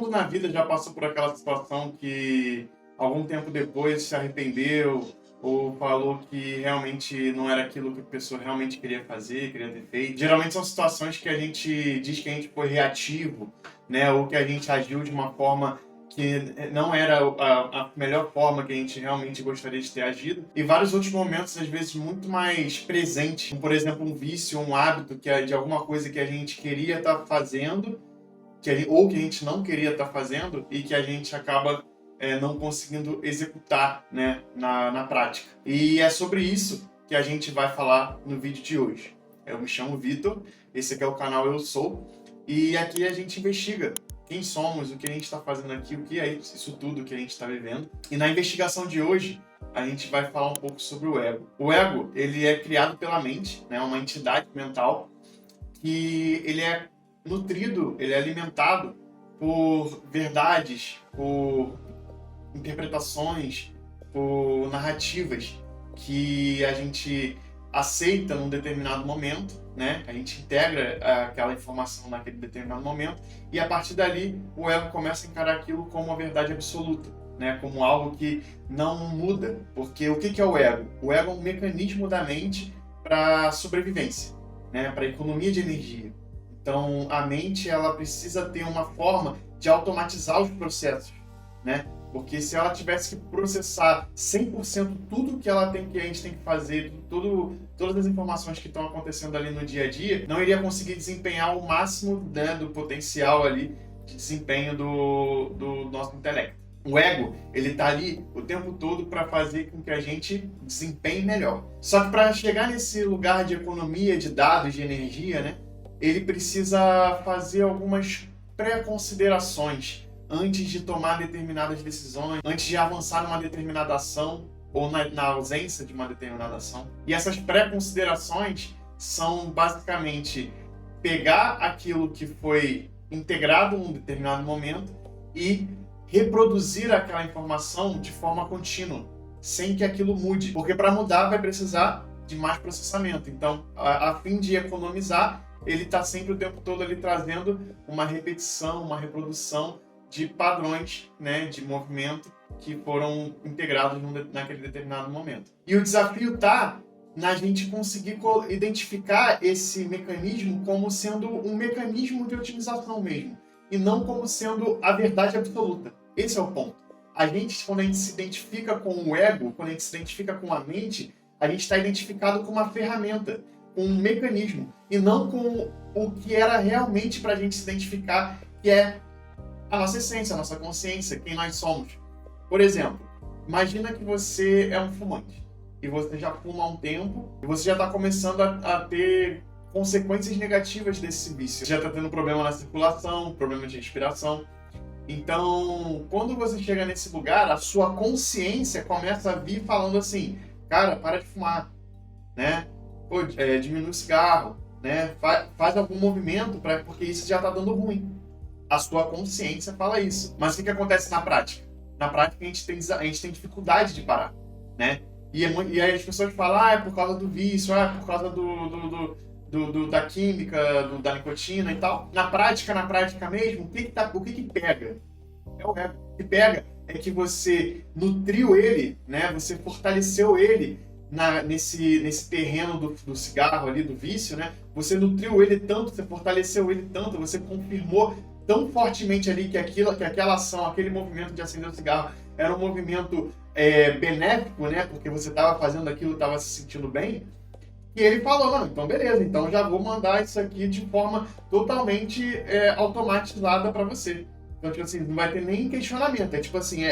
mundo na vida já passou por aquela situação que algum tempo depois se arrependeu ou falou que realmente não era aquilo que a pessoa realmente queria fazer, queria ter feito. Geralmente são situações que a gente diz que a gente foi reativo, né? Ou que a gente agiu de uma forma que não era a melhor forma que a gente realmente gostaria de ter agido. E vários outros momentos, às vezes, muito mais presentes. Como, por exemplo, um vício, um hábito que é de alguma coisa que a gente queria estar fazendo, ou que a gente não queria estar fazendo e que a gente acaba não conseguindo executar, né, na prática. E é sobre isso que a gente vai falar no vídeo de hoje. Eu me chamo Vitor, esse aqui é o canal Eu Sou, e aqui a gente investiga quem somos, o que a gente está fazendo aqui, o que é isso tudo que a gente está vivendo. E na investigação de hoje, a gente vai falar um pouco sobre o ego. O ego, ele é criado pela mente, né, uma entidade mental, que ele é nutrido, ele é alimentado por verdades, por interpretações, por narrativas que a gente aceita num determinado momento, né? A gente integra aquela informação naquele determinado momento e a partir dali o ego começa a encarar aquilo como uma verdade absoluta, né? Como algo que não muda, porque o que é o ego? O ego é um mecanismo da mente para sobrevivência, né? Para economia de energia. Então a mente ela precisa ter uma forma de automatizar os processos, né? Porque se ela tivesse que processar 100% tudo que ela tem, que a gente tem que fazer, todas as informações que estão acontecendo ali no dia a dia, não iria conseguir desempenhar o máximo, né, do potencial ali de desempenho do nosso intelecto. O ego, ele tá ali o tempo todo para fazer com que a gente desempenhe melhor. Só que para chegar nesse lugar de economia de dados, de energia, né, ele precisa fazer algumas pré-considerações antes de tomar determinadas decisões, antes de avançar numa determinada ação ou na ausência de uma determinada ação. E essas pré-considerações são basicamente pegar aquilo que foi integrado num determinado momento e reproduzir aquela informação de forma contínua, sem que aquilo mude. Porque para mudar vai precisar de mais processamento. Então, a fim de economizar, ele está sempre o tempo todo ali trazendo uma repetição, uma reprodução de padrões, né, de movimento que foram integrados naquele determinado momento. E o desafio está na gente conseguir identificar esse mecanismo como sendo um mecanismo de otimização mesmo, e não como sendo a verdade absoluta. Esse é o ponto. Quando a gente se identifica com o ego, quando a gente se identifica com a mente, a gente está identificado com uma ferramenta, com um mecanismo, e não com o que era realmente para a gente se identificar, que é a nossa essência, a nossa consciência, quem nós somos. Por exemplo, imagina que você é um fumante e você já fuma há um tempo e você já está começando a ter consequências negativas desse vício. Você já está tendo problema na circulação, problema de respiração. Então, quando você chega nesse lugar, a sua consciência começa a vir falando assim: cara, para de fumar, né? Pô, diminui o cigarro, né? Faz algum movimento, porque isso já está dando ruim. A sua consciência fala isso. Mas o que acontece na prática? Na prática a gente tem dificuldade de parar, né? E aí as pessoas falam, é por causa do vício, é por causa da química, da nicotina e tal. Na prática mesmo, o que pega? É o ego. O que pega é que você nutriu ele, né? Você fortaleceu ele nesse terreno do cigarro ali, do vício, né? Você nutriu ele tanto, você fortaleceu ele tanto, você confirmou tão fortemente ali que aquela ação, aquele movimento de acender o cigarro era um movimento benéfico, né? Porque você estava fazendo aquilo, estava se sentindo bem. E ele falou, não, então beleza, então já vou mandar isso aqui de forma totalmente automatizada para você. Então, tipo assim, não vai ter nem questionamento. É tipo assim,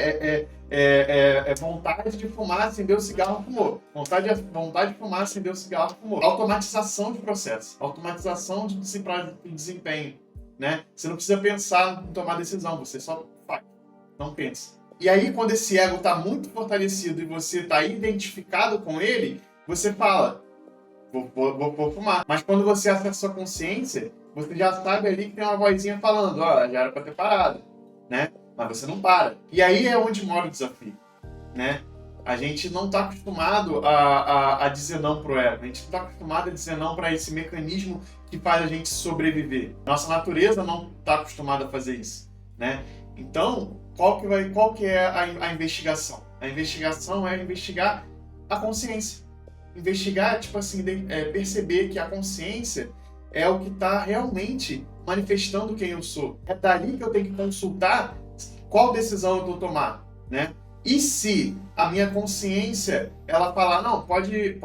vontade de fumar, acender o cigarro, fumou. Vontade de fumar, acender o cigarro, fumou. Automatização de processo. Automatização de desempenho. Né? Você não precisa pensar em tomar decisão, você só faz, não pensa. E aí, quando esse ego está muito fortalecido e você está identificado com ele, você fala, vou fumar. Mas quando você acessa a sua consciência, você já sabe ali que tem uma vozinha falando, já era para ter parado, né? Mas você não para. E aí é onde mora o desafio, né? A gente não está acostumado a dizer não pro ego. A gente não está acostumado a dizer não para esse mecanismo que faz a gente sobreviver. Nossa natureza não está acostumada a fazer isso. né? Então, qual que é a investigação? A investigação é investigar a consciência. Investigar, tipo assim, perceber que a consciência é o que está realmente manifestando quem eu sou. É dali que eu tenho que consultar qual decisão eu vou tomar, né? E se a minha consciência, ela falar, não, pode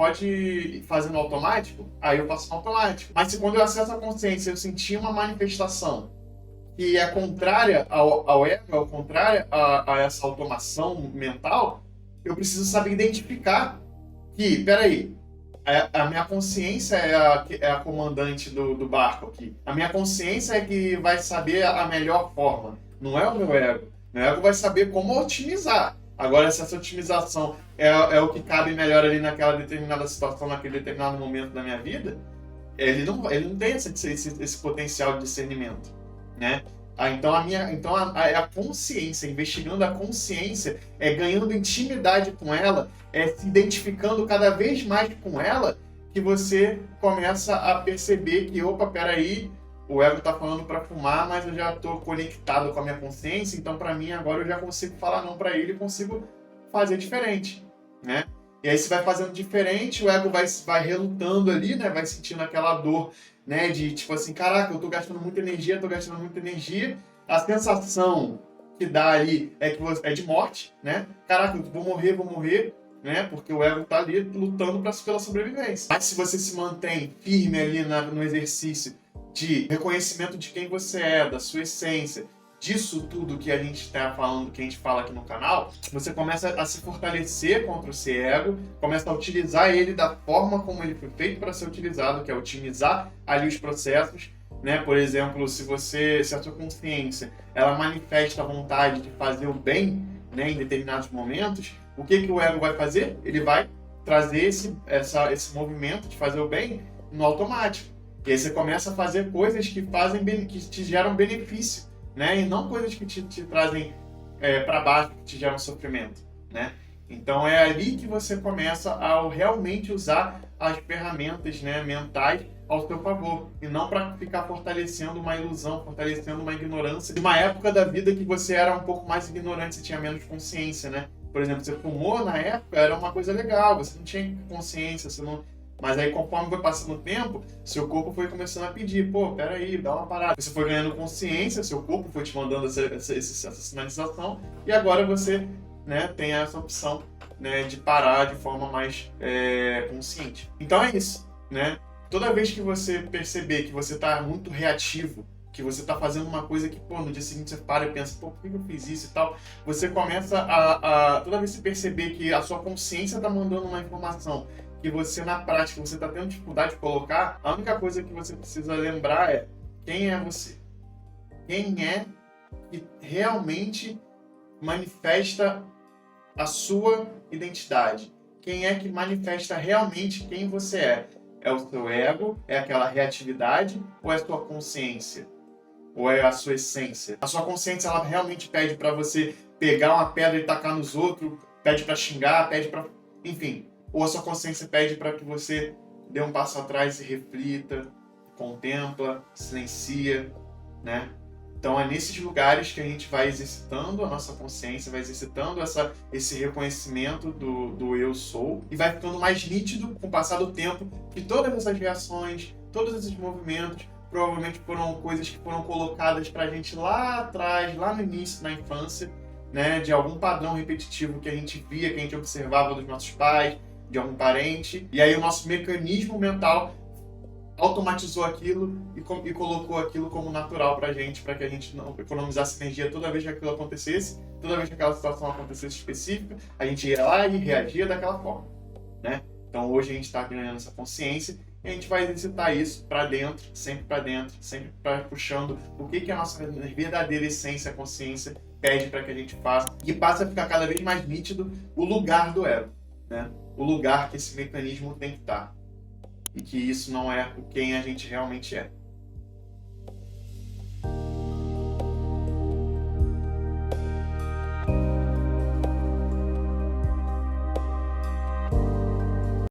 fazer no automático, aí eu faço no automático. Mas se quando eu acesso a consciência eu sentir uma manifestação que é contrária ao ego, é contrária a essa automação mental, eu preciso saber identificar que, peraí, a minha consciência é a comandante do barco aqui. A minha consciência é que vai saber a melhor forma, não é o meu ego. Meu ego vai saber como otimizar. Agora, se essa otimização é o que cabe melhor ali naquela determinada situação, naquele determinado momento da minha vida, ele não tem esse potencial de discernimento, né? Então, a consciência, investigando a consciência, ganhando intimidade com ela, se identificando cada vez mais com ela, que você começa a perceber que, opa, peraí, o ego tá falando para fumar, mas eu já tô conectado com a minha consciência, então para mim agora eu já consigo falar não para ele e consigo fazer diferente, né? E aí você vai fazendo diferente, o ego vai relutando ali, né? Vai sentindo aquela dor, né? De tipo assim, caraca, eu tô gastando muita energia, A sensação que dá ali é de morte, né? Caraca, eu vou morrer, né? Porque o ego tá ali lutando pela sobrevivência. Mas se você se mantém firme ali no exercício de reconhecimento de quem você é, da sua essência, disso tudo que a gente está falando, que a gente fala aqui no canal, você começa a se fortalecer contra o seu ego, começa a utilizar ele da forma como ele foi feito para ser utilizado, que é otimizar ali os processos, né? Por exemplo, se a sua consciência ela manifesta a vontade de fazer o bem, né, em determinados momentos, o que o ego vai fazer? Ele vai trazer esse movimento de fazer o bem no automático. E aí você começa a fazer coisas que te geram benefício, né? E não coisas que te trazem para baixo, que te geram sofrimento, né? Então é ali que você começa a realmente usar as ferramentas, né, mentais ao seu favor, e não para ficar fortalecendo uma ilusão, fortalecendo uma ignorância de uma época da vida que você era um pouco mais ignorante, você tinha menos consciência, né? Por exemplo, você fumou na época, era uma coisa legal, você não tinha consciência, você não... Mas aí, conforme foi passando o tempo, seu corpo foi começando a pedir, pô, peraí, dá uma parada. Você foi ganhando consciência, seu corpo foi te mandando essa sinalização, e agora você, né, tem essa opção, né, de parar de forma mais consciente. Então é isso, né? Toda vez que você perceber que você está muito reativo, que você está fazendo uma coisa que, pô, no dia seguinte você para e pensa, pô, por que eu fiz isso e tal, você começa toda vez que você perceber que a sua consciência está mandando uma informação que você, na prática, você está tendo dificuldade de colocar, a única coisa que você precisa lembrar é quem é você. Quem é que realmente manifesta a sua identidade. Quem é que manifesta realmente quem você é. É o seu ego? É aquela reatividade? Ou é a sua consciência? Ou é a sua essência? A sua consciência, ela realmente pede para você pegar uma pedra e tacar nos outros, pede para xingar, pede para... Enfim. Ou a sua consciência pede para que você dê um passo atrás e reflita, contempla, silencia, né? Então é nesses lugares que a gente vai exercitando a nossa consciência, vai exercitando esse reconhecimento do eu sou, e vai ficando mais nítido com o passar do tempo que todas essas reações, todos esses movimentos, provavelmente foram coisas que foram colocadas pra gente lá atrás, lá no início, na infância, né? De algum padrão repetitivo que a gente via, que a gente observava dos nossos pais, de algum parente, e aí o nosso mecanismo mental automatizou aquilo e colocou aquilo como natural pra gente, para que a gente não economizasse energia toda vez que aquilo acontecesse, toda vez que aquela situação acontecesse específica, a gente ia lá e reagia daquela forma, né? Então hoje a gente está ganhando essa consciência e a gente vai exercitar isso para dentro, sempre puxando o que a nossa verdadeira essência, a consciência, pede para que a gente faça, e passa a ficar cada vez mais nítido o lugar do ego, né? O lugar que esse mecanismo tem que estar. E que isso não é quem a gente realmente é.